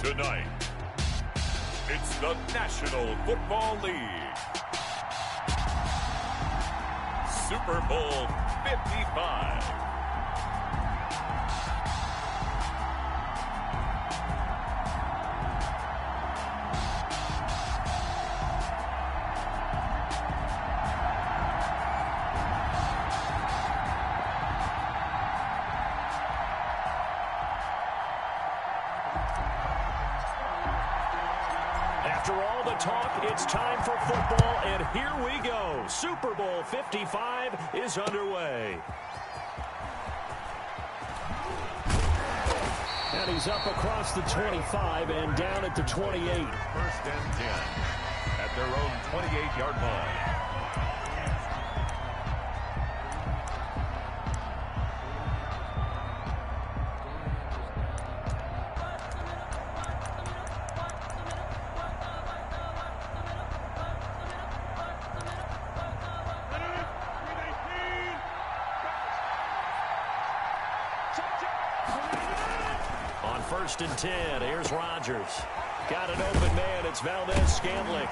Tonight, it's the National Football League. Super Bowl 55. After all the talk, it's time for football, and here we go. Super Bowl 55 is underway. And he's up across the 25 and down at the 28. First and 10 at their own 28-yard line. On first and 10, here's Rodgers. Got an open man. It's Valdez-Scantling.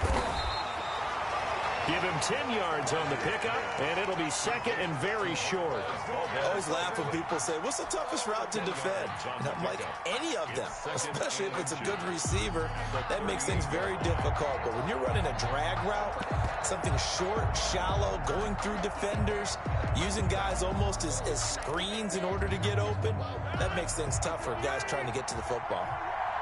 Give him 10 yards on the pickup, and it'll be second and very short. I always laugh when people say, what's the toughest route to defend? And I'm like, any of them, especially if it's a good receiver. That makes things very difficult. But when you're running a drag route, something short, shallow, going through defenders, using guys almost as screens in order to get open, that makes things tough for guys trying to get to the football.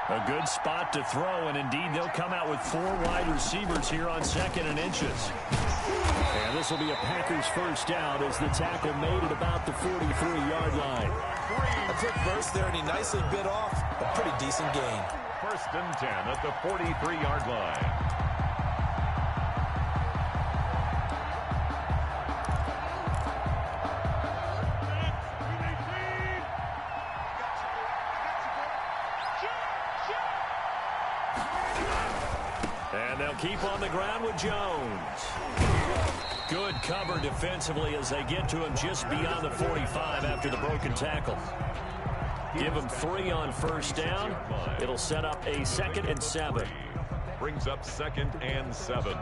A good spot to throw, and indeed they'll come out with 4 wide receivers here on second and inches. And this will be a Packers first down as the tackle made at about the 43-yard line. A quick burst there, and he nicely bit off a pretty decent gain. First and 10 at the 43-yard line. And they'll keep on the ground with Jones. Good cover defensively as they get to him just beyond the 45 after the broken tackle. Give him 3 on first down. It'll set up a 2nd and 7. Brings up 2nd and 7.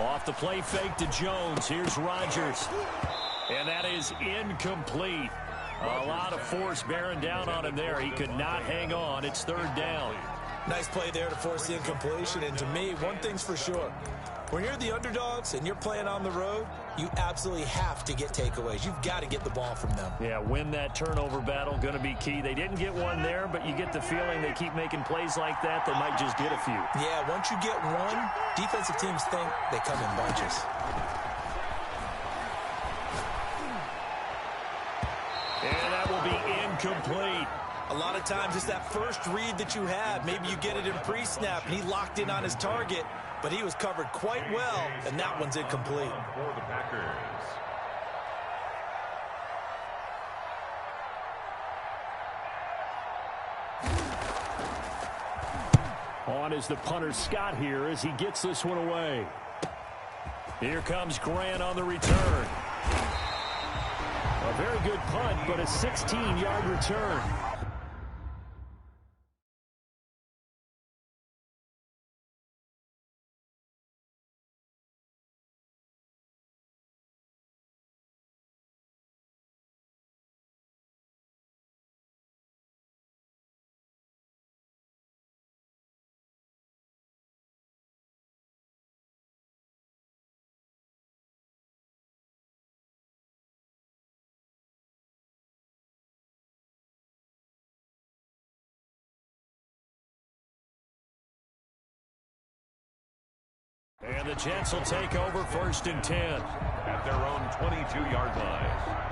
Off the play fake to Jones. Here's Rodgers. And that is incomplete. A lot of force bearing down on him there. He could not hang on. It's 3rd down. Nice play there to force the incompletion. And to me, one thing's for sure. When you're the underdogs and you're playing on the road, you absolutely have to get takeaways. You've got to get the ball from them. Yeah, win that turnover battle, going to be key. They didn't get one there, but you get the feeling they keep making plays like that, they might just get a few. Yeah, once you get one, defensive teams think they come in bunches. And that will be incomplete. A lot of times it's that first read that you have. Maybe you get it in pre-snap, and he locked in on his target, but he was covered quite well, and that one's incomplete. For the Packers. On is the punter Scott here as he gets this one away. Here comes Grant on the return. A very good punt, but a 16-yard return. And the Jets will take over 1st and 10. At their own 22-yard line.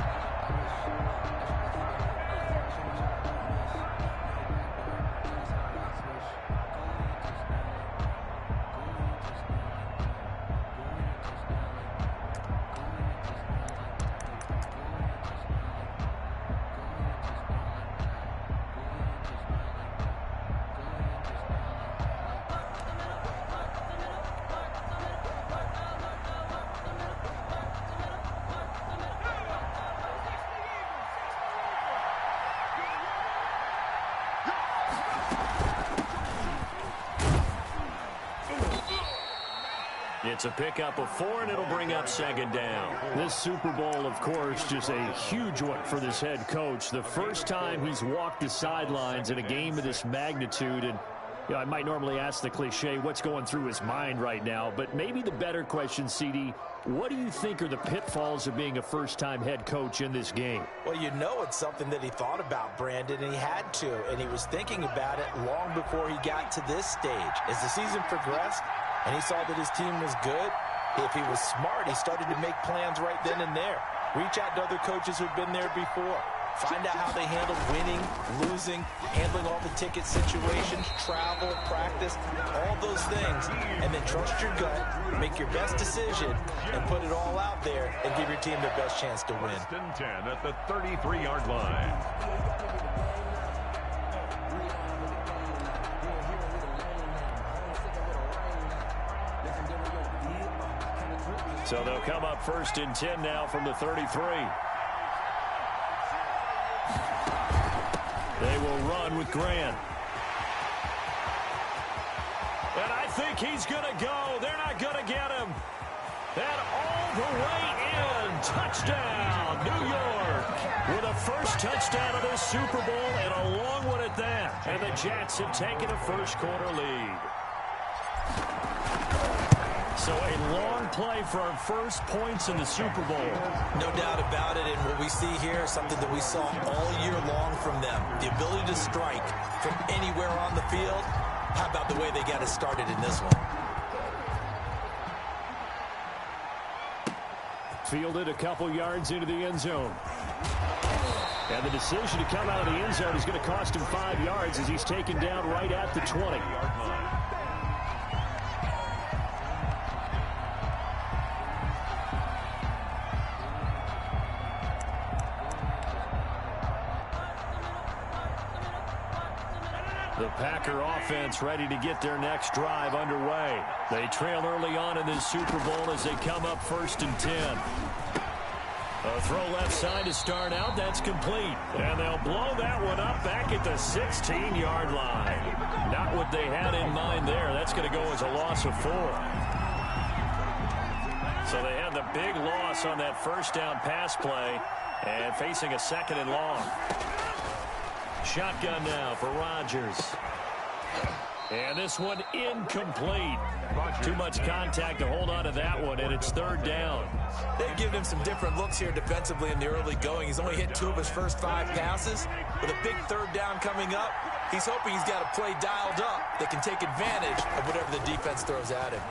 It's a pickup of 4, and it'll bring up second down. This Super Bowl, of course, just a huge one for this head coach. The first time he's walked the sidelines in a game of this magnitude. And I might normally ask the cliche, what's going through his mind right now? But maybe the better question, CD, what do you think are the pitfalls of being a first-time head coach in this game? Well, you know it's something that he thought about, Brandon, and he had to. And he was thinking about it long before he got to this stage. As the season progressed and he saw that his team was good, if he was smart, he started to make plans right then and there. Reach out to other coaches who've been there before. Find out how they handle winning, losing, handling all the ticket situations, travel, practice, all those things. And then trust your gut, make your best decision, and put it all out there and give your team the best chance to win. First and 10 at the 33-yard line. So they'll come up first and 10 now from the 33. They will run with Grant. And I think he's going to go. They're not going to get him. And all the way in. Touchdown, New York. With a first touchdown of this Super Bowl and a long one at that. And the Jets have taken a first-quarter lead. So a long play for our first points in the Super Bowl. No doubt about it, and what we see here is something that we saw all year long from them. The ability to strike from anywhere on the field. How about the way they got it started in this one? Fielded a couple yards into the end zone. And the decision to come out of the end zone is going to cost him 5 yards as he's taken down right at the 20-yard line. The Packer offense ready to get their next drive underway. They trail early on in this Super Bowl as they come up first and 10. A throw left side to start out. That's complete. And they'll blow that one up back at the 16-yard line. Not what they had in mind there. That's going to go as a loss of 4. So they had the big loss on that first down pass play and facing a second and long. Shotgun now for Rodgers. And this one incomplete. Too much contact to hold on to that one, and it's third down. They've given him some different looks here defensively in the early going. He's only hit 2 of his first 5 passes. With a big third down coming up, he's hoping he's got a play dialed up that can take advantage of whatever the defense throws at him.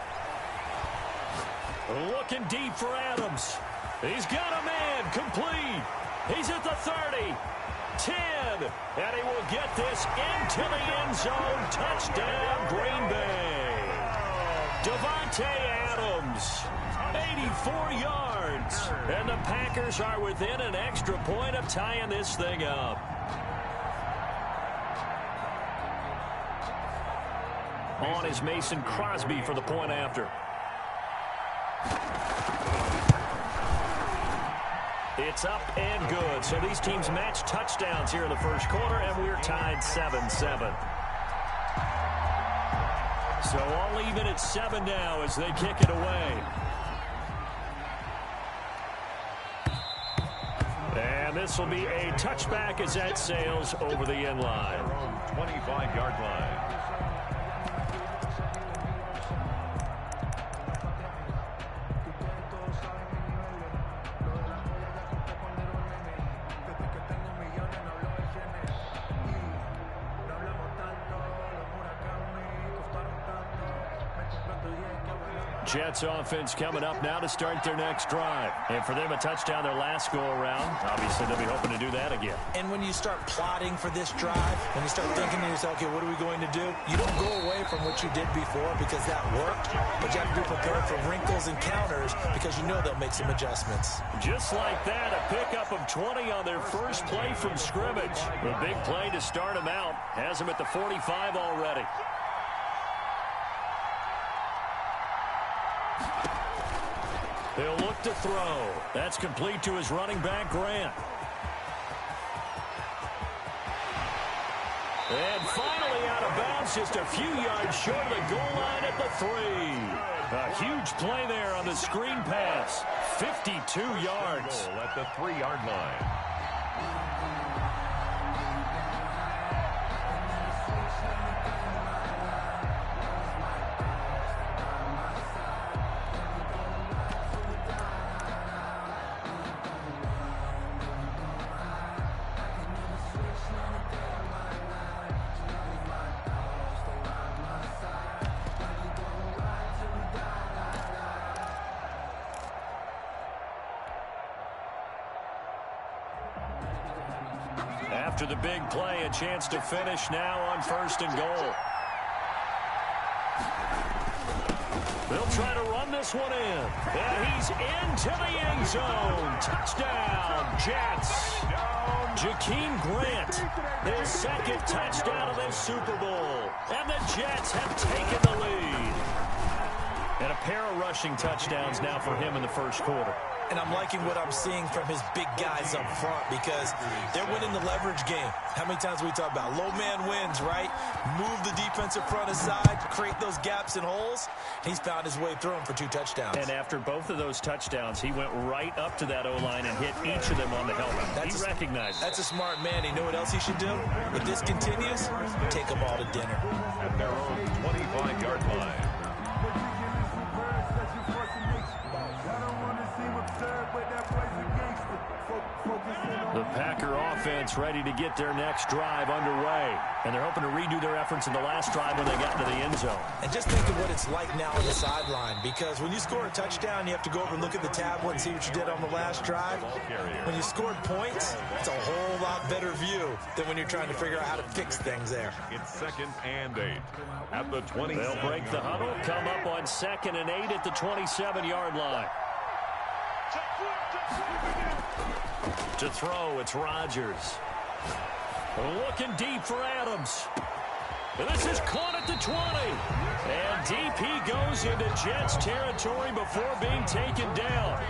Looking deep for Adams. He's got a man complete. He's at the 30. 10, and he will get this into the end zone. Touchdown, Green Bay. Davante Adams, 84 yards. And the Packers are within an extra point of tying this thing up. On is Mason Crosby for the point after. It's up and good. So these teams match touchdowns here in the first quarter, and we're tied 7-7. So all even at 7 now as they kick it away. And this will be a touchback as that sails over the end line. 25-yard line. Jets offense coming up now to start their next drive. And for them, a touchdown their last go-around. Obviously, they'll be hoping to do that again. And when you start plotting for this drive, when you start thinking to yourself, okay, what are we going to do? You don't go away from what you did before because that worked, but you have to be prepared for wrinkles and counters because you know they'll make some adjustments. Just like that, a pickup of 20 on their first play from scrimmage. A big play to start them out. Has them at the 45 already. He'll look to throw. That's complete to his running back, Grant. And finally out of bounds. Falls just a few yards short of the goal line at the 3. A huge play there on the screen pass. 52 yards. At the 3-yard line. After the big play, a chance to finish now on 1st and goal. They'll try to run this one in. And he's into the end zone. Touchdown, Jets. Jakeem Grant, his 2nd touchdown of this Super Bowl. And the Jets have taken the lead. And a pair of rushing touchdowns now for him in the 1st quarter. And I'm liking what I'm seeing from his big guys up front because they're winning the leverage game. How many times we talk about low man wins, right? Move the defensive front aside, create those gaps and holes. He's found his way through them for 2 touchdowns. And after both of those touchdowns, he went right up to that O-line and hit each of them on the helmet. He recognized it. That's a smart man. You know what else he should do? If this continues, take them all to dinner. At their own 25-yard line. The Packer offense ready to get their next drive underway. And they're hoping to redo their efforts in the last drive when they got into the end zone. And just think of what it's like now on the sideline. Because when you score a touchdown, you have to go over and look at the tablet and see what you did on the last drive. When you scored points, it's a whole lot better view than when you're trying to figure out how to fix things there. It's 2nd and 8 at the 20. They'll break the huddle, come up on 2nd and 8 at the 27-yard line. To throw, it's Rodgers. Looking deep for Adams. And this is caught at the 20. And deep he goes into Jets territory before being taken down.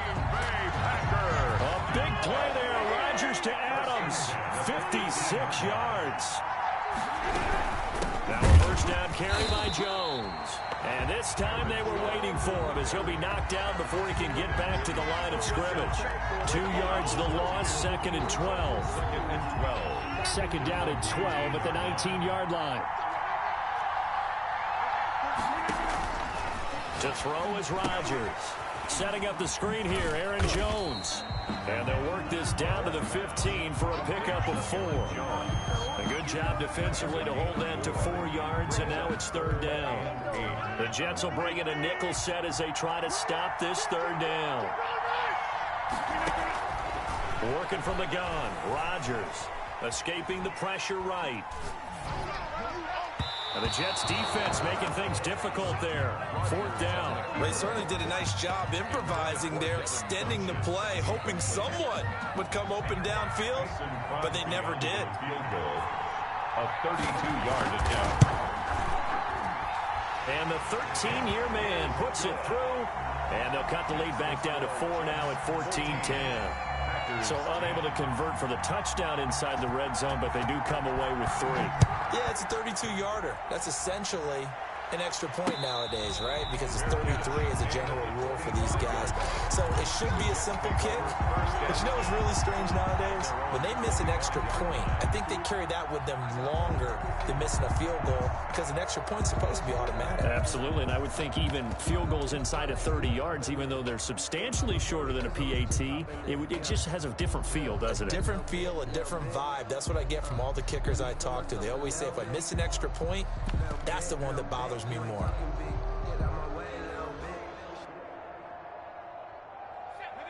A big play there. Rodgers to Adams. 56 yards. Now a 1st down carry by Jones. And this time they were waiting for him as he'll be knocked down before he can get back to the line of scrimmage. 2 yards the loss, 2nd and 12. 2nd down and 12 at the 19-yard line. To throw is Rodgers. Setting up the screen here, Aaron Jones. And they'll work this down to the 15 for a pickup of 4. A good job defensively to hold that to 4 yards, and now it's 3rd down. The Jets will bring in a nickel set as they try to stop this 3rd down. Working from the gun, Rodgers escaping the pressure right. And the Jets defense making things difficult there. 4th down. They certainly did a nice job improvising there, extending the play, hoping someone would come open downfield, but they never did. Field goal, a 32-yard attempt. And the 13-year man puts it through, and they'll cut the lead back down to 4 now at 14-10. So unable to convert for the touchdown inside the red zone, but they do come away with 3. Yeah, it's a 32-yarder. That's essentially an extra point nowadays, right? Because it's 33 as a general rule for these guys. So it should be a simple kick. But you know what's really strange nowadays? When they miss an extra point, I think they carry that with them longer than missing a field goal because an extra point's supposed to be automatic. Absolutely, and I would think even field goals inside of 30 yards, even though they're substantially shorter than a PAT, it just has a different feel, doesn't it? A different feel, a different vibe. That's what I get from all the kickers I talk to. They always say if I miss an extra point, that's the one that bothers me more.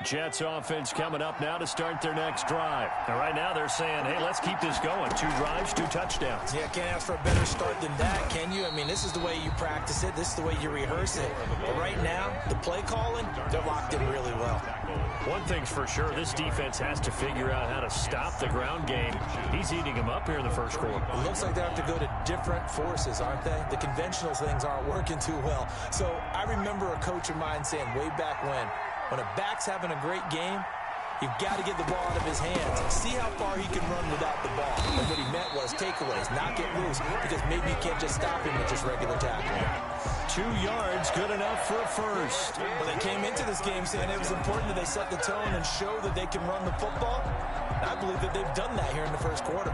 Jets offense coming up now to start their next drive. And right now they're saying, hey, let's keep this going. 2 drives, 2 touchdowns. Yeah, can't ask for a better start than that, can you? I mean, this is the way you practice it. This is the way you rehearse it. But right now, the play calling, they're locked in really well. One thing's for sure, this defense has to figure out how to stop the ground game. He's eating them up here in the first quarter. It looks like they have to go to different forces, aren't they? The conventional things aren't working too well. So I remember a coach of mine saying way back when a back's having a great game, You've got to get the ball out of his hands. See how far he can run without the ball. And what he meant was takeaways, not get loose, because maybe you can't just stop him with just regular tackling. 2 yards, good enough for a first. Well, they came into this game saying it was important that they set the tone and show that they can run the football. And I believe that they've done that here in the first quarter.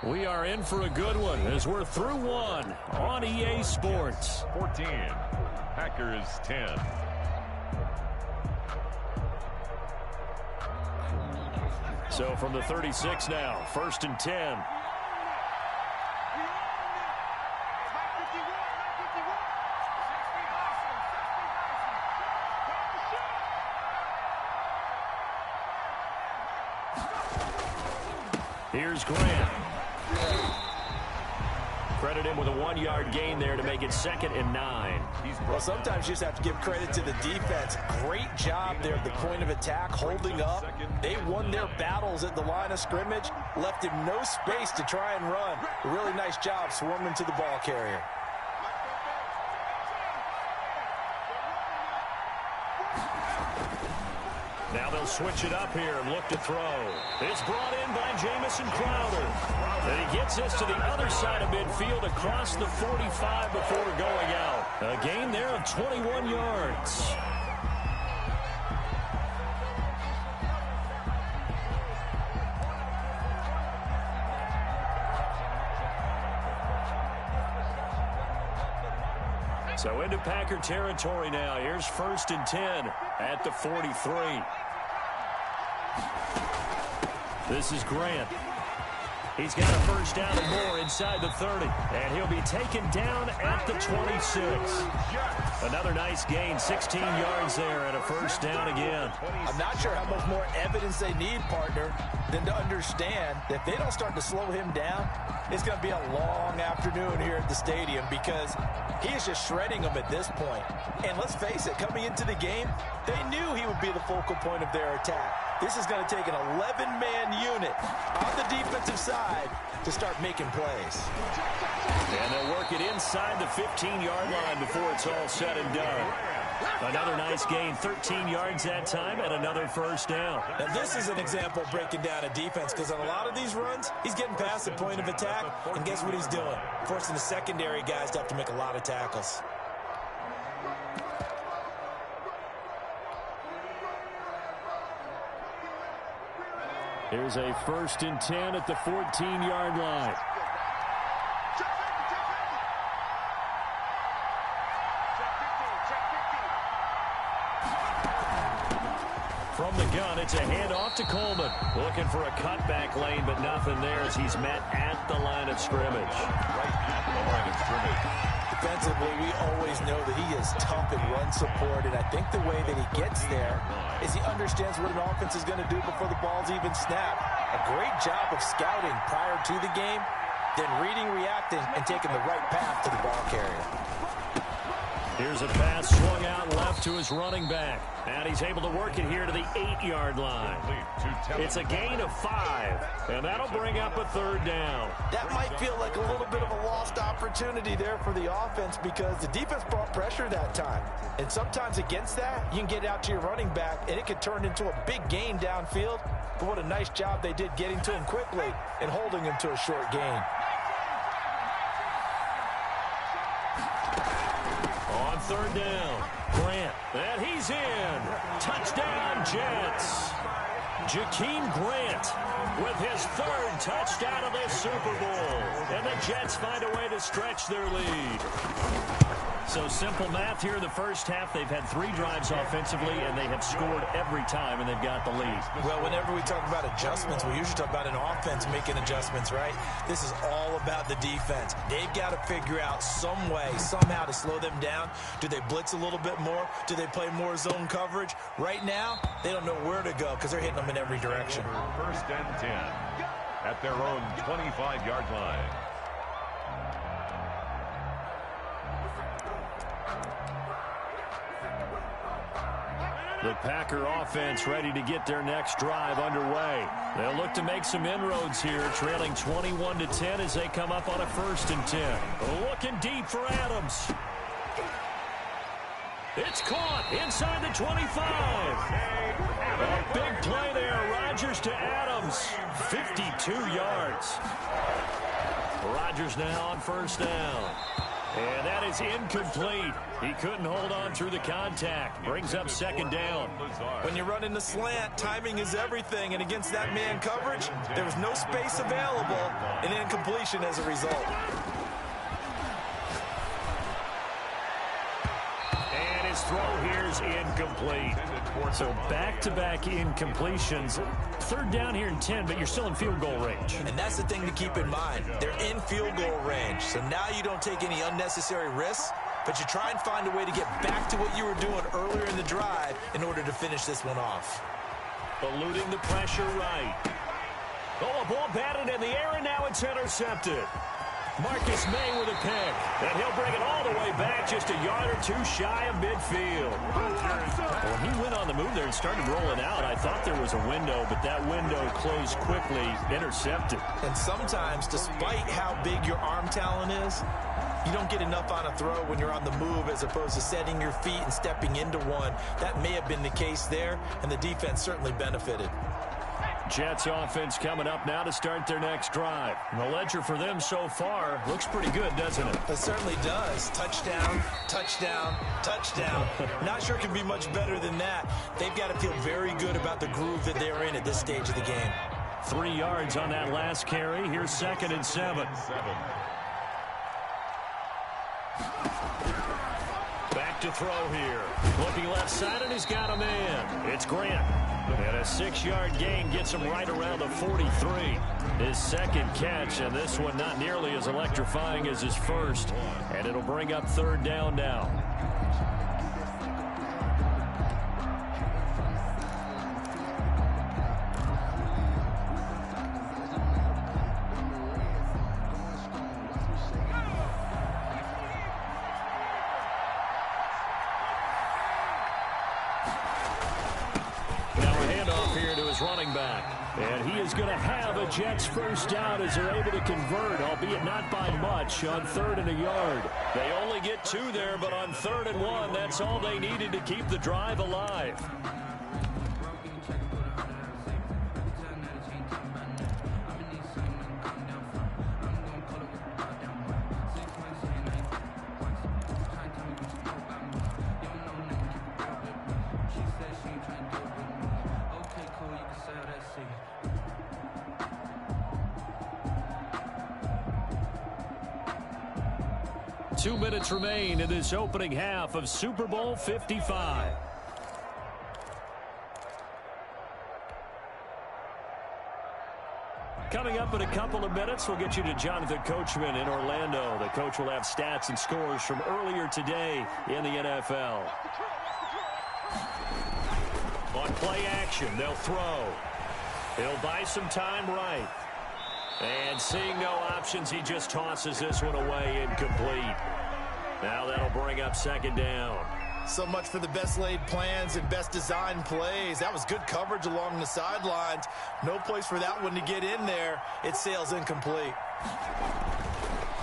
We are in for a good one as we're through one on EA Sports. 14, Packers 10. So from the 36 now, 1st and 10. Here's Grant. Credit him with a 1-yard gain there to make it 2nd and 9. Well, sometimes you just have to give credit to the defense. Great job there at the point of attack, holding up. They won their battles at the line of scrimmage, left him no space to try and run. A really nice job swarming to the ball carrier. Now they'll switch it up here and look to throw. It's brought in by Jamison Crowder. And he gets this to the other side of midfield across the 45 before going out. A gain there of 21 yards. So into Packer territory now. Here's 1st and 10 at the 43. This is Grant. He's got a first down and more inside the 30. And he'll be taken down at the 26. Another nice gain, 16 yards there and a first down again. I'm not sure how much more evidence they need, partner, than to understand that if they don't start to slow him down, it's going to be a long afternoon here at the stadium because he is just shredding them at this point. And let's face it, coming into the game, they knew he would be the focal point of their attack. This is going to take an 11-man unit on the defensive side to start making plays. And they'll work it inside the 15-yard line before it's all said and done. Another nice gain, 13 yards that time, and another first down. Now, this is an example of breaking down a defense because on a lot of these runs, he's getting past the point of attack, and guess what he's doing? Forcing the secondary guys to have to make a lot of tackles. Here's a 1st and 10 at the 14-yard line. From the gun, it's a handoff to Coleman. Looking for a cutback lane, but nothing there as he's met at the line of scrimmage. Right at the line of scrimmage. Defensively, we always know that he is tough in run support, and I think the way that he gets there is he understands what an offense is going to do before the ball's even snapped. A great job of scouting prior to the game, then reading, reacting, and taking the right path to the ball carrier. Here's a pass swung out left to his running back. And he's able to work it here to the 8-yard line. It's a gain of 5, and that'll bring up a 3rd down. That might feel like a little bit of a lost opportunity there for the offense because the defense brought pressure that time. And sometimes against that, you can get out to your running back, and it could turn into a big gain downfield. But what a nice job they did getting to him quickly and holding him to a short gain. On 3rd down, Grant, and he's in. Touchdown, Jets. Jakeem Grant with his 3rd touchdown of this Super Bowl. And the Jets find a way to stretch their lead. So simple math here in the first half. They've had 3 drives offensively, and they have scored every time, and they've got the lead. Well, whenever we talk about adjustments, we usually talk about an offense making adjustments, right? This is all about the defense. They've got to figure out some way, somehow to slow them down. Do they blitz a little bit more? Do they play more zone coverage? Right now, they don't know where to go because they're hitting them in every direction. 1st and 10 at their own 25-yard line. The Packer offense ready to get their next drive underway. They'll look to make some inroads here, trailing 21-10 as they come up on a 1st and 10. Looking deep for Adams. It's caught inside the 25. A big play there. Rodgers to Adams. 52 yards. Rodgers now on 1st down. And that is incomplete. He couldn't hold on through the contact. Brings up 2nd down. When you run in the slant, timing is everything. And against that man coverage, there was no space available. And incompletion as a result. And his throw here is incomplete. So back-to-back incompletions. 3rd down here and 10, but you're still in field goal range. And that's the thing to keep in mind. They're in field goal range. So now you don't take any unnecessary risks, but you try and find a way to get back to what you were doing earlier in the drive in order to finish this one off. Eluding the pressure right. Oh, a ball batted in the air, and now it's intercepted. Marcus May with a pick. And he'll bring it all the way back, just a yard or 2 shy of midfield. When he went on the move there and started rolling out, I thought there was a window, but that window closed quickly, intercepted. And sometimes, despite how big your arm talent is, you don't get enough on a throw when you're on the move as opposed to setting your feet and stepping into one. That may have been the case there, and the defense certainly benefited. Jets offense coming up now to start their next drive. And the ledger for them so far looks pretty good, doesn't it? It certainly does. Touchdown, touchdown, touchdown. Not sure it can be much better than that. They've got to feel very good about the groove that they're in at this stage of the game. 3 yards on that last carry. Here's 2nd and 7. Back to throw here. Looking left side, and he's got a man. It's Grant. And a 6-yard gain gets him right around the 43. His 2nd catch, and this one not nearly as electrifying as his first. And it'll bring up 3rd down now. Running back, and he is going to have a Jets 1st down as they're able to convert, albeit not by much, on 3rd and a yard. They only get 2 there, but on 3rd and 1, that's all they needed to keep the drive alive. Two minutes remain in this opening half of Super Bowl 55. Coming up in a couple of minutes, we'll get you to Jonathan Coachman in Orlando. The coach will have stats and scores from earlier today in the NFL. On play action, they'll throw. He'll buy some time right. And seeing no options, he just tosses this one away, incomplete. Now that'll bring up 2nd down. So much for the best laid plans and best designed plays. That was good coverage along the sidelines. No place for that one to get in there. It sails incomplete.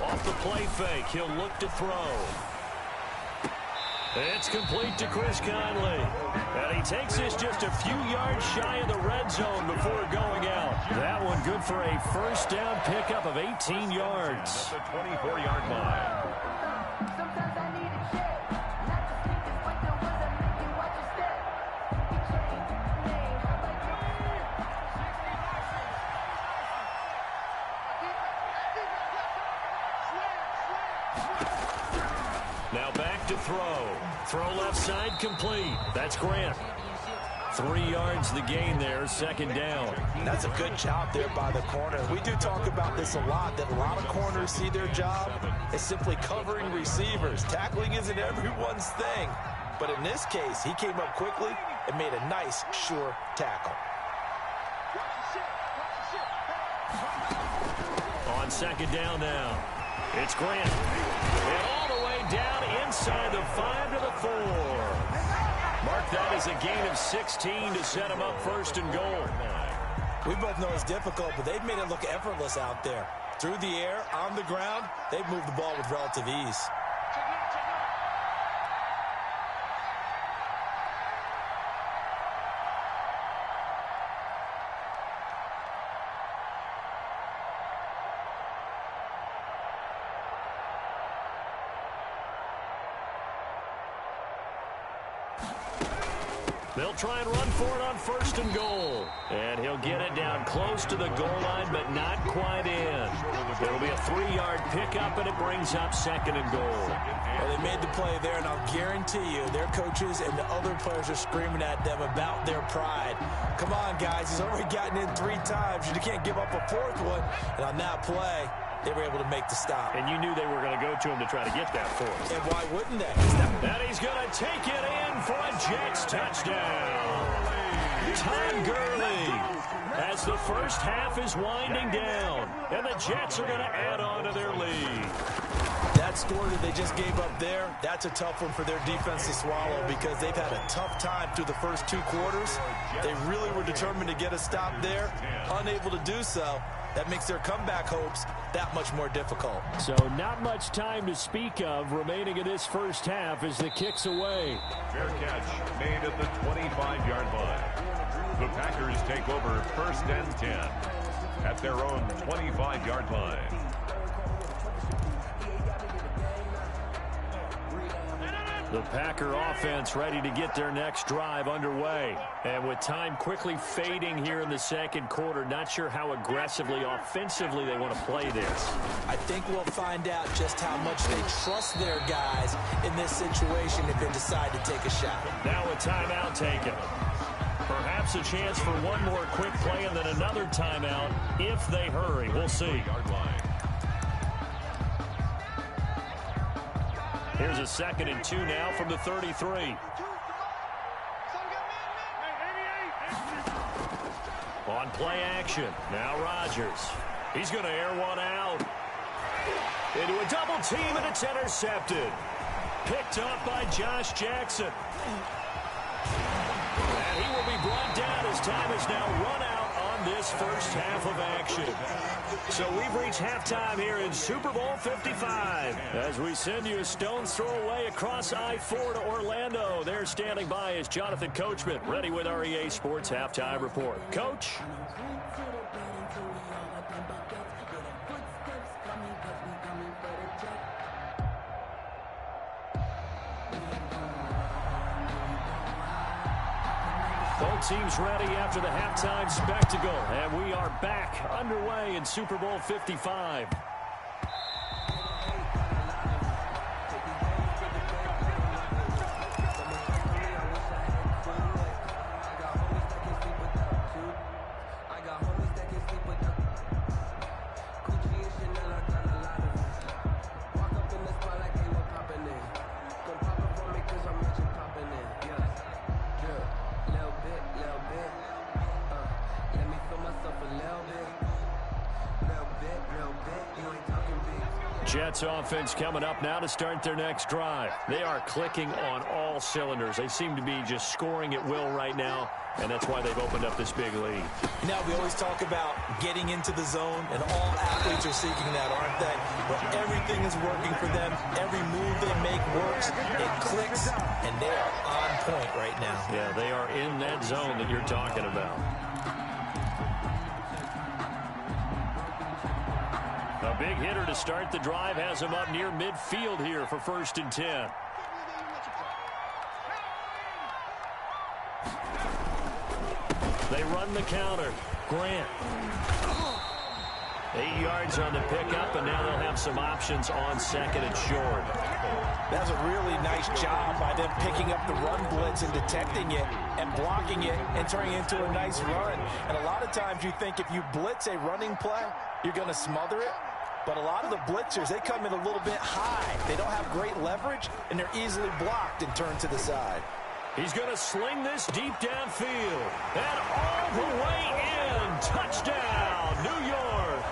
Off the play fake, he'll look to throw. It's complete to Chris Conley. And he takes this just a few yards shy of the red zone before going out. That one good for a 1st down pickup of 18 yards. At the 24-yard line. Now back to throw. Throw left side complete. That's Grant. 3 yards the gain there, 2nd down. That's a good job there by the corner. We do talk about this a lot, that a lot of corners see their job as simply covering receivers. Tackling isn't everyone's thing. But in this case, he came up quickly and made a nice, sure tackle. On 2nd down now. It's Grant. And all the way down inside the 5 to the 4. Mark That is a gain of 16 to set him up first and goal. We both know it's difficult, but they've made it look effortless out there. Through the air, on the ground, they've moved the ball with relative ease. They'll try and run for it on first and goal. And he'll get it down close to the goal line, but not quite in. There'll be a 3-yard pickup, and it brings up second and goal. Well, they made the play there, and I'll guarantee you their coaches and the other players are screaming at them about their pride. Come on, guys. He's already gotten in 3 times. You can't give up a 4th one. And on that play, they were able to make the stop. And you knew they were going to go to him to try to get that 4th. And why wouldn't they? And he's going to take it in for a Jets touchdown. Todd Gurley, as the first half is winding down, and the Jets are going to add on to their lead. That score that they just gave up there, that's a tough one for their defense to swallow because they've had a tough time through the first 2 quarters. They really were determined to get a stop there, unable to do so. That makes their comeback hopes that much more difficult. So not much time to speak of remaining in this first half as the kick's away. Fair catch made at the 25-yard line. The Packers take over first and 10 at their own 25-yard line. The Packer offense ready to get their next drive underway. And with time quickly fading here in the second quarter, not sure how aggressively, offensively they want to play this. I think we'll find out just how much they trust their guys in this situation if they decide to take a shot. Now a timeout taken. Perhaps a chance for one more quick play and then another timeout if they hurry. We'll see. Here's a 2nd and 2 now from the 33. On play action. Now Rodgers. He's going to air one out. Into a double team, and it's intercepted. Picked up by Josh Jackson. And he will be brought down as time is now run out on this first half of action. So we've reached halftime here in Super Bowl 55. As we send you a stone's throw away across I-4 to Orlando. There standing by is Jonathan Coachman, ready with our EA Sports Halftime Report. Coach? Both teams ready after the halftime spectacle, and we are back underway in Super Bowl 55. Jets offense coming up now to start their next drive. They are clicking on all cylinders. They seem to be just scoring at will right now, and that's why they've opened up this big lead. You know, we always talk about getting into the zone, and all athletes are seeking that, aren't they? But everything is working for them. Every move they make works. It clicks, and they are on point right now. Yeah, they are in that zone that you're talking about. A big hitter to start the drive has him up near midfield here for 1st and 10. They run the counter. Grant. 8 yards on the pickup, and now they'll have some options on 2nd and short. That's a really nice job by them picking up the run blitz and detecting it and blocking it and turning it into a nice run. And a lot of times you think if you blitz a running play, you're going to smother it. But a lot of the blitzers, they come in a little bit high. They don't have great leverage, and they're easily blocked and turned to the side. He's going to sling this deep downfield. And all the way in. Touchdown, New York.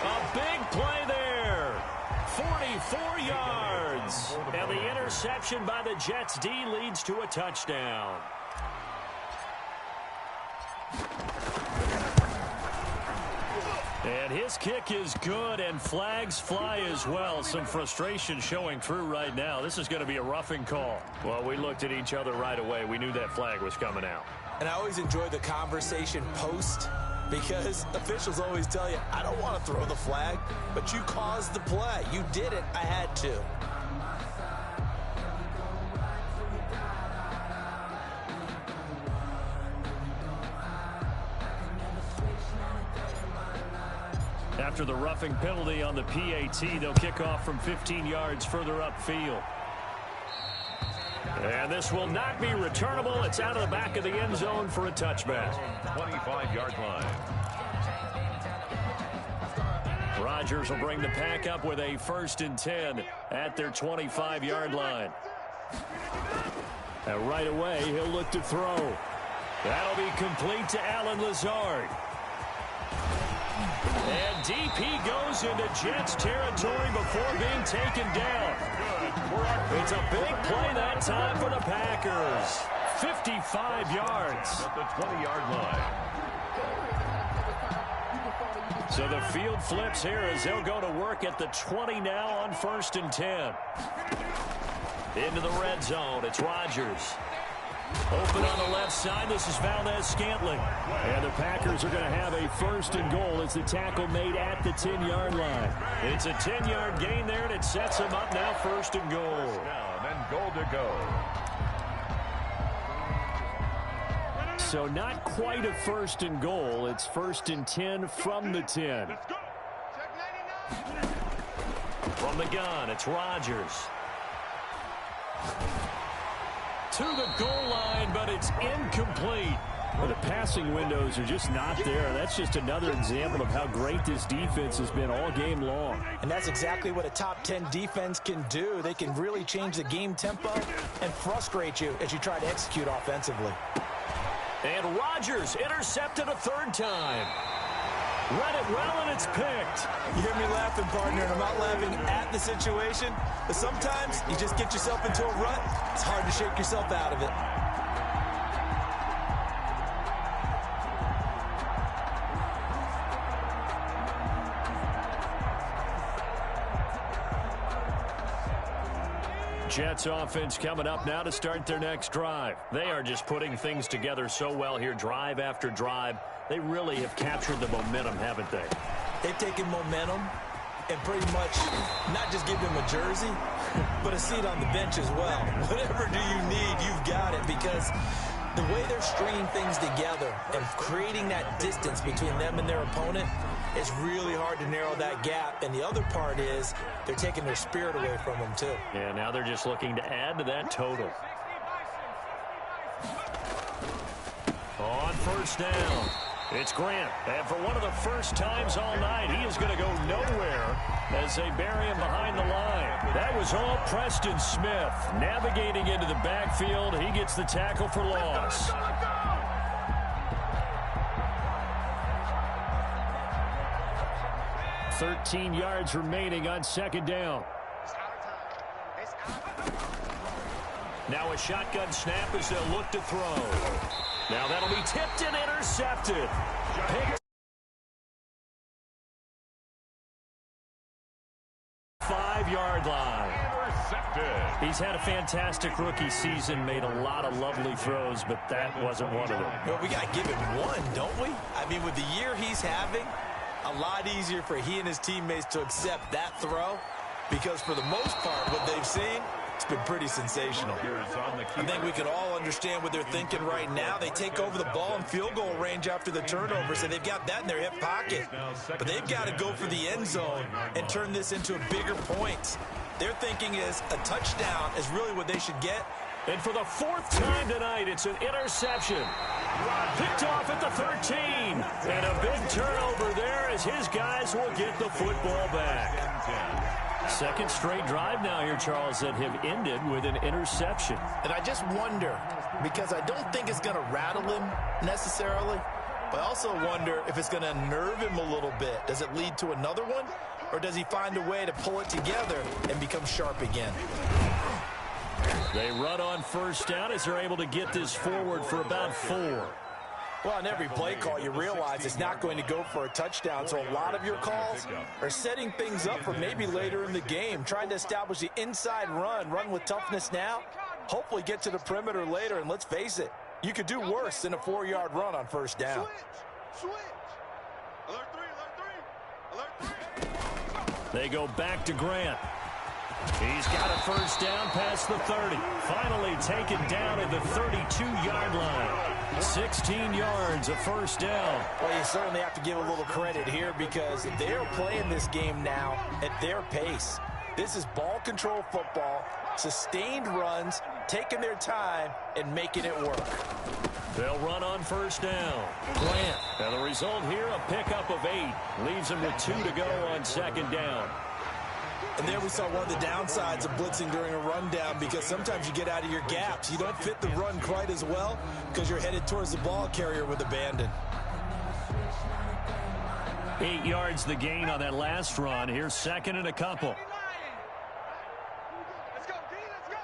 A big play there. 44 yards. And the interception by the Jets D leads to a touchdown. And his kick is good, and flags fly as well. Some frustration showing through right now. This is going to be a roughing call. Well, we looked at each other right away. We knew that flag was coming out. And I always enjoy the conversation post, because officials always tell you, I don't want to throw the flag, but you caused the play. You did it. I had to. After the roughing penalty on the PAT, they'll kick off from 15 yards further upfield. And this will not be returnable. It's out of the back of the end zone for a touchback. 25-yard line. Rodgers will bring the pack up with a 1st and 10 at their 25-yard line. And right away, he'll look to throw. That'll be complete to Allen Lazard. And DP goes into Jets territory before being taken down. It's a big play that time for the Packers. 55 yards. At the 20-yard line. So the field flips here as they'll go to work at the 20 now on 1st and 10. Into the red zone. It's Rodgers. Open on the left side. This is Valdez-Scantling. And the Packers are going to have a 1st and goal as the tackle made at the 10-yard line. It's a 10-yard gain there, and it sets them up now 1st and goal. Down and goal to go. So not quite a 1st and goal. It's 1st and 10 from the 10. From the gun, it's Rodgers. To the goal line, but it's incomplete. Well, the passing windows are just not there. That's just another example of how great this defense has been all game long. And that's exactly what a top 10 defense can do. They can really change the game tempo and frustrate you as you try to execute offensively. And Rodgers intercepted a 3rd time. Read it well, and it's picked. You hear me laughing, partner, and I'm not laughing at the situation, but sometimes you just get yourself into a rut. It's hard to shake yourself out of it. Jets offense coming up now to start their next drive. They are just putting things together so well here, drive after drive. They really have captured the momentum, haven't they? They've taken momentum and pretty much not just give them a jersey, but a seat on the bench as well. Whatever do you need, you've got it, because the way they're stringing things together and creating that distance between them and their opponent, it's really hard to narrow that gap. And the other part is they're taking their spirit away from them, too. Yeah, now they're just looking to add to that total. On 1st down, it's Grant. And for one of the first times all night, he is going to go nowhere as they bury him behind the line. That was all Preston Smith. Navigating into the backfield, he gets the tackle for loss. $13 yards remaining on 2nd down. Now a shotgun snap as they'll look to throw. Now that'll be tipped and intercepted. Picked. 5-yard line. Intercepted. He's had a fantastic rookie season, made a lot of lovely throws, but that wasn't one of them. Well, we got to give him one, don't we? I mean, with the year he's having, a lot easier for he and his teammates to accept that throw, because for the most part, what they've seen, it's been pretty sensational. I think we can all understand what they're thinking right now. They take over the ball in field goal range after the turnover, so they've got that in their hip pocket. But they've got to go for the end zone and turn this into a bigger point. Their thinking is a touchdown is really what they should get. And for the 4th time tonight, it's an interception. Picked off at the 13. And a big turnover there as his guys will get the football back. 2nd straight drive now here, Charles, that have ended with an interception. And I just wonder, because I don't think it's going to rattle him necessarily, but I also wonder if it's going to unnerve him a little bit. Does it lead to another one? or does he find a way to pull it together and become sharp again? They run on first down as they're able to get this forward for about 4. Well, on every play call, you realize it's not going to go for a touchdown, so a lot of your calls are setting things up for maybe later in the game, trying to establish the inside run with toughness now, hopefully get to the perimeter later, and let's face it, you could do worse than a 4-yard run on first down. Switch. Alert 3. They go back to Grant. He's got a first down past the 30. Finally taken down at the 32-yard line. 16 yards, a first down. Well, you certainly have to give a little credit here because they're playing this game now at their pace. This is ball control football, sustained runs, taking their time, and making it work. They'll run on first down. Grant. And the result here, a pickup of 8. Leaves him with 2 to go on second down. And there we saw one of the downsides of blitzing during a rundown because sometimes you get out of your gaps. You don't fit the run quite as well because you're headed towards the ball carrier with abandon. 8 yards the gain on that last run. Here's second and a couple. Let's go, D, let's go.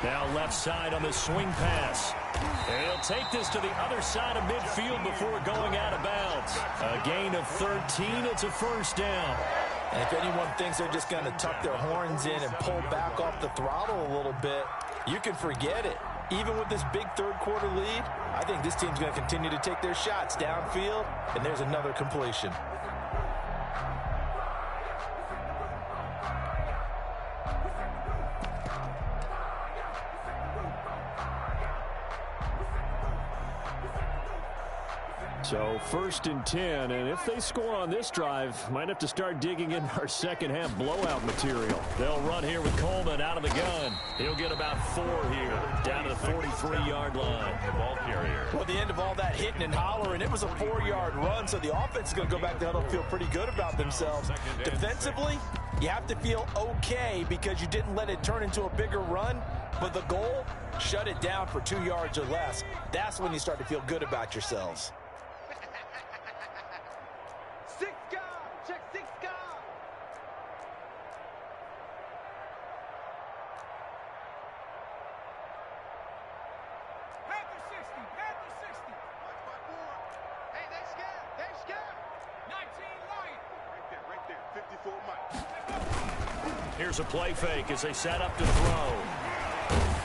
Now left side on the swing pass. And he'll take this to the other side of midfield before going out of bounds. A gain of 13. It's a first down. And if anyone thinks they're just going to tuck their horns in and pull back off the throttle a little bit, you can forget it. Even with this big third-quarter lead, I think this team's going to continue to take their shots downfield, and there's another completion. So first and 10, and if they score on this drive, might have to start digging in our second half blowout material. They'll run here with Coleman out of the gun. He'll get about 4 here, down to the 43-yard line. The ball carrier. Well, the end of all that hitting and hollering, it was a 4-yard run, so the offense is going to go back to huddle, feel pretty good about themselves. Defensively, you have to feel okay because you didn't let it turn into a bigger run, but the goal, shut it down for 2 yards or less. That's when you start to feel good about yourselves. Here's a play fake as they set up to throw.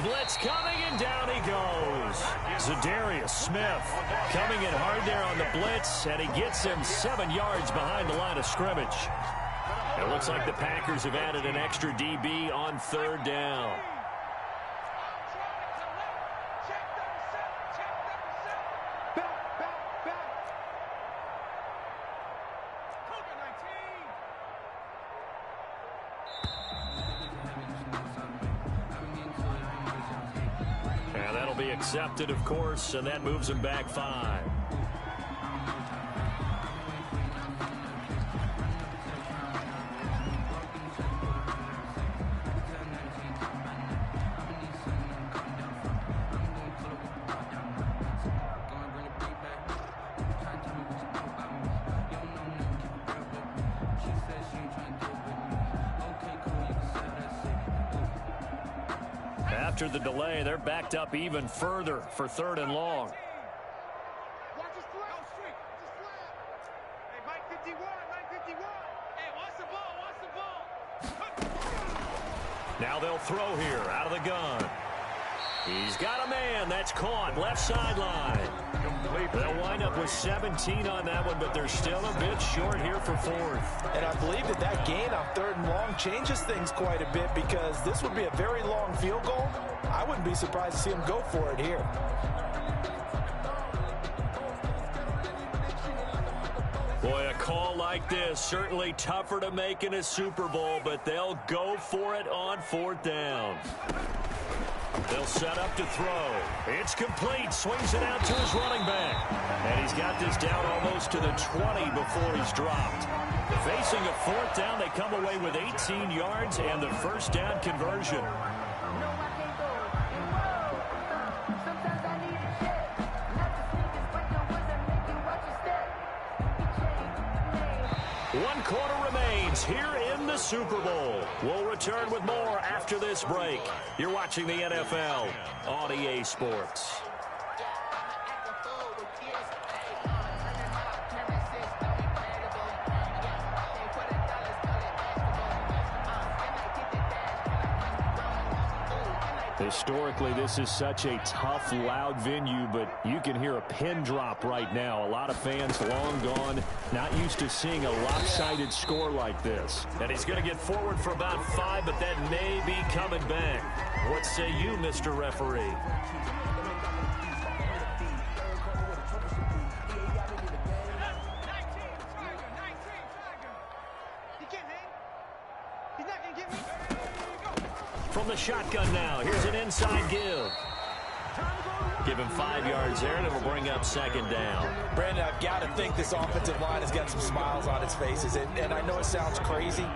Blitz coming, and down he goes. Zadarius Smith coming in hard there on the blitz, and he gets him 7 yards behind the line of scrimmage. It looks like the Packers have added an extra DB on third down. Accepted, of course, and that moves him back 5. After the delay, they're backed up even further for 3rd and long. Watch his throw. Straight. Hey, Mike 51, Mike 51. Hey, watch the ball, watch the ball. Now they'll throw here out of the gun. He's got a man. That's caught. Left sideline. They'll wind up with 17 on that one, but they're still a bit short here for 4th. And I believe that gain on 3rd and long changes things quite a bit because this would be a very long field goal. I wouldn't be surprised to see him go for it here. Boy, a call like this, certainly tougher to make in a Super Bowl, but they'll go for it on 4th down. They'll set up to throw. It's complete. Swings it out to his running back. And he's got this down almost to the 20 before he's dropped. Facing a 4th down, they come away with 18 yards and the first down conversion. quarter remains here in the Super Bowl. We'll return with more after this break. You're watching the NFL on EA Sports. Historically, this is such a tough, loud venue, but you can hear a pin drop right now. A lot of fans long gone, not used to seeing a lopsided score like this. And he's going to get forward for about 5, but that may be coming back. What say you, Mr. Referee? From the shotgun now, here's an inside give. Give him 5 yards there, and it'll bring up second down. Brandon, I've got to think this offensive line has got some smiles on its faces. And I know it sounds crazy,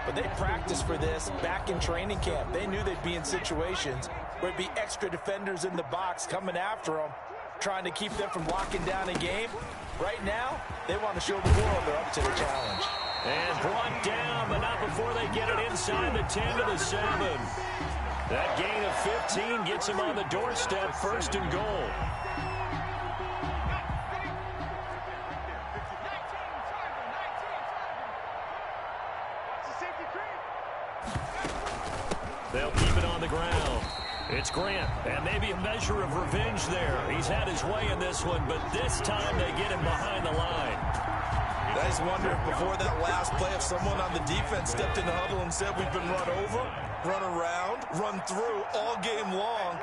but they practiced for this back in training camp. They knew they'd be in situations where it'd be extra defenders in the box coming after them, trying to keep them from locking down a game. Right now, they want to show the world they're up to the challenge. And brought down, but not before they get it inside the 10 to the 7. That gain of 15 gets him on the doorstep, first and goal. They'll keep it on the ground. It's Grant, and maybe a measure of revenge there. He's had his way in this one, but this time they get him behind the line. I just wonder if before that last play, if someone on the defense stepped in the huddle and said, we've been run over, run around, run through all game long.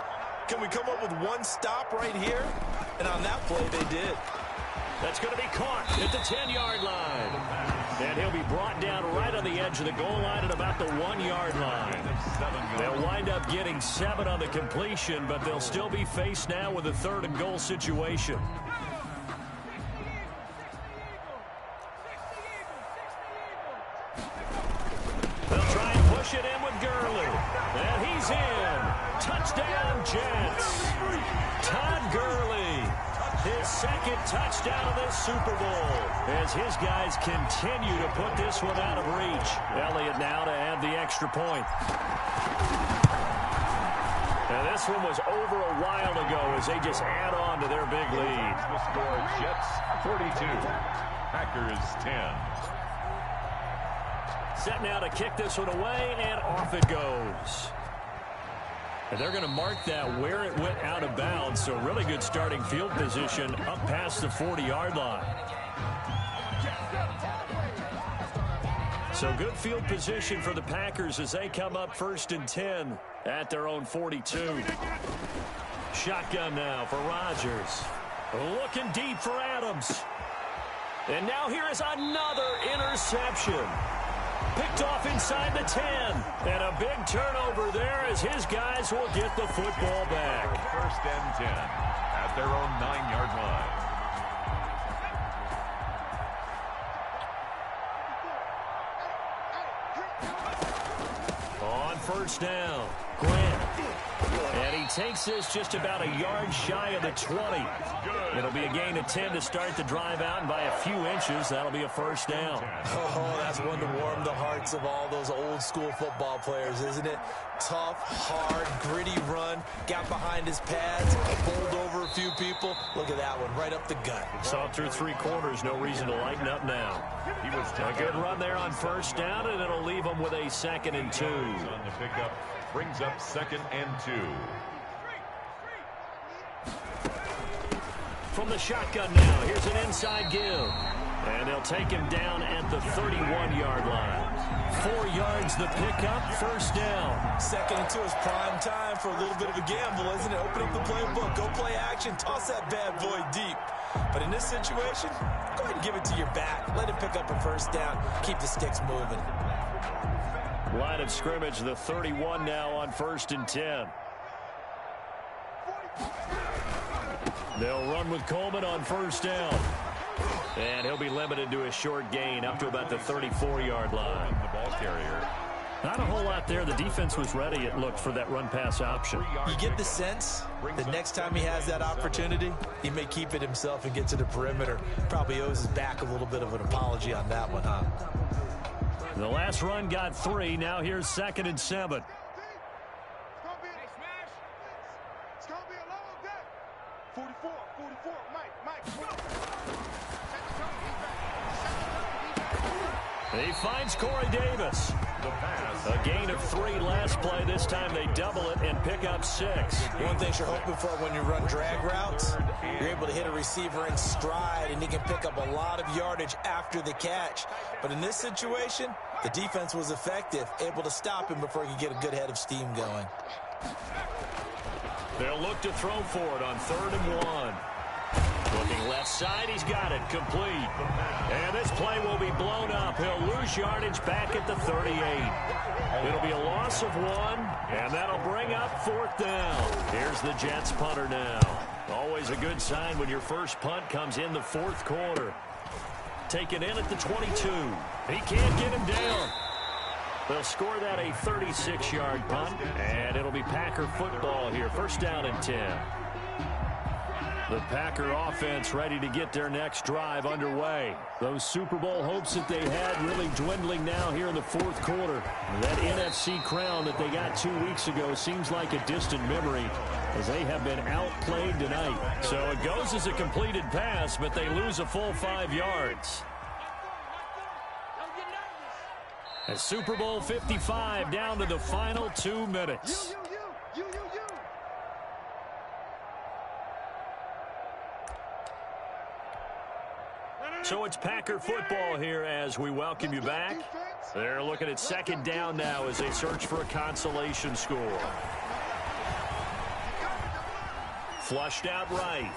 Can we come up with one stop right here? And on that play, they did. That's going to be caught at the 10-yard line. And he'll be brought down right on the edge of the goal line at about the 1-yard line. They'll wind up getting 7 on the completion, but they'll still be faced now with a 3rd and goal situation. They'll try and push it in with Gurley. And he's in. Touchdown, Jets. Todd Gurley. His 2nd touchdown of this Super Bowl as his guys continue to put this one out of reach. Elliott now to add the extra point. And this one was over a while ago as they just add on to their big lead. The score, Jets 42, Packers 10. Set now to kick this one away, and off it goes. And they're going to mark that where it went out of bounds, so really good starting field position up past the 40-yard line. So good field position for the Packers as they come up 1st and 10 at their own 42. Shotgun now for Rodgers. Looking deep for Adams. And now here is another interception. Picked off inside the 10. And a big turnover there as his guys will get the football back. 1st and 10 at their own 9-yard line. On 1st down, Grant. And he takes this just about a yard shy of the 20. It'll be a gain of 10 to start the drive out, and by a few inches, that'll be a 1st down. Oh, that's one to warm the hearts of all those old-school football players, isn't it? Tough, hard, gritty run, got behind his pads, bowled over a few people. Look at that one, right up the gut. Saw it through 3 quarters, no reason to lighten up now. He was A good run there on 1st down, and it'll leave him with a 2nd and 2. on the pickup, brings up 2nd and 2. From the shotgun now, here's an inside give. And they'll take him down at the 31-yard line. 4 yards the pickup, 1st down. 2nd and 2 is prime time for a little bit of a gamble, isn't it? Open up the playbook, go play action, toss that bad boy deep. But in this situation, go ahead and give it to your back. Let him pick up a 1st down, keep the sticks moving. Line of scrimmage, the 31 now on 1st and 10. They'll run with Coleman on 1st down. And he'll be limited to a short gain up to about the 34-yard line. The ball carrier. Not a whole lot there. The defense was ready, it looked, for that run-pass option. You get the sense that next time he has that opportunity, he may keep it himself and get to the perimeter. Probably owes his back a little bit of an apology on that one, huh? The last run got 3. Now here's 2nd and 7. It's gonna be a long day. 44, Mike. He finds Corey Davis. A gain of 3 last play. This time they double it and pick up 6. One thing you're hoping for when you run drag routes, you're able to hit a receiver in stride, and he can pick up a lot of yardage after the catch. But in this situation, the defense was effective, able to stop him before he could get a good head of steam going. They'll look to throw for it on 3rd and 1. Looking left side, he's got it complete. And this play will be blown up. He'll lose yardage back at the 38. It'll be a loss of 1, and that'll bring up 4th down. Here's the Jets punter now. Always a good sign when your first punt comes in the 4th quarter. Taken in at the 22. He can't get him down. They'll score that a 36-yard punt, and it'll be Packer football here. 1st down and 10. The Packer offense ready to get their next drive underway. Those Super Bowl hopes that they had really dwindling now here in the 4th quarter. That NFC crown that they got 2 weeks ago seems like a distant memory as they have been outplayed tonight. So it goes as a completed pass, but they lose a full 5 yards. As Super Bowl 55 down to the final 2 minutes. So it's Packer football here as we welcome you back. They're looking at 2nd down now as they search for a consolation score. Flushed out right.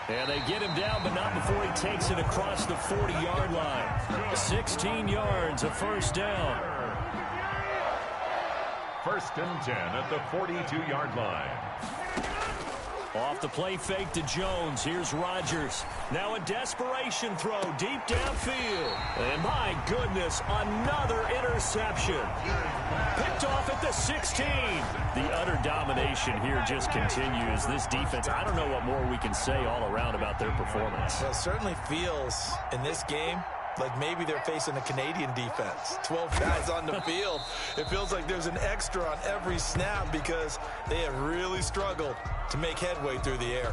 And they get him down, but not before he takes it across the 40-yard line. 16 yards, a 1st down. 1st and 10 at the 42-yard line. Off the play fake to Jones. Here's Rodgers. Now a desperation throw deep downfield. And my goodness, another interception. Picked off at the 16. The utter domination here just continues. This defense, I don't know what more we can say all around about their performance. Well, it certainly feels in this game like maybe they're facing a Canadian defense. 12 guys on the field. It feels like there's an extra on every snap because they have really struggled to make headway through the air.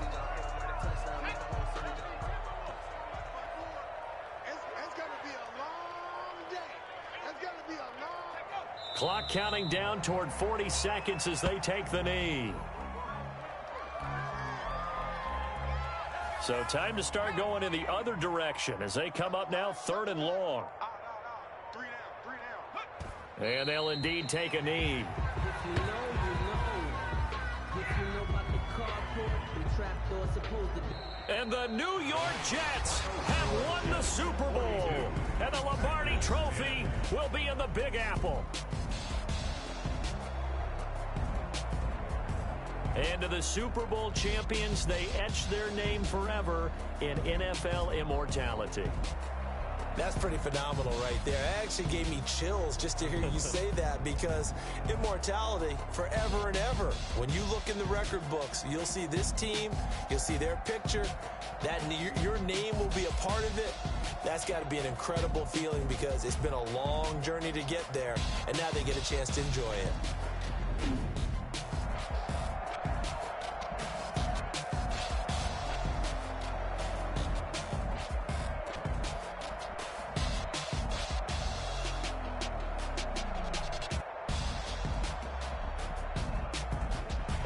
It's gonna be a long day. It's gonna be a long... Clock counting down toward 40 seconds as they take the knee. So time to start going in the other direction as they come up now 3rd and long. 3 down. And they'll indeed take a knee. If you know, you know. If you know about the carport and trapdoor supposed to be. And the New York Jets have won the Super Bowl. And the Lombardi Trophy will be in the Big Apple. And to the Super Bowl champions, they etch their name forever in NFL immortality. That's pretty phenomenal right there. It actually gave me chills just to hear you say that because immortality forever and ever. When you look in the record books, you'll see this team, you'll see their picture, that your name will be a part of it. That's got to be an incredible feeling because it's been a long journey to get there, and now they get a chance to enjoy it.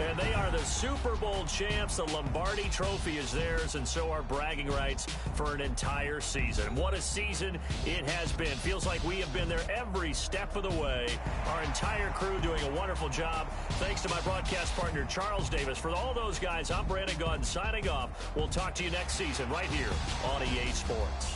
And they are the Super Bowl champs. The Lombardi Trophy is theirs, and so are bragging rights for an entire season. What a season it has been. Feels like we have been there every step of the way. Our entire crew doing a wonderful job. Thanks to my broadcast partner, Charles Davis. For all those guys, I'm Brandon Gaudin signing off. We'll talk to you next season right here on EA Sports.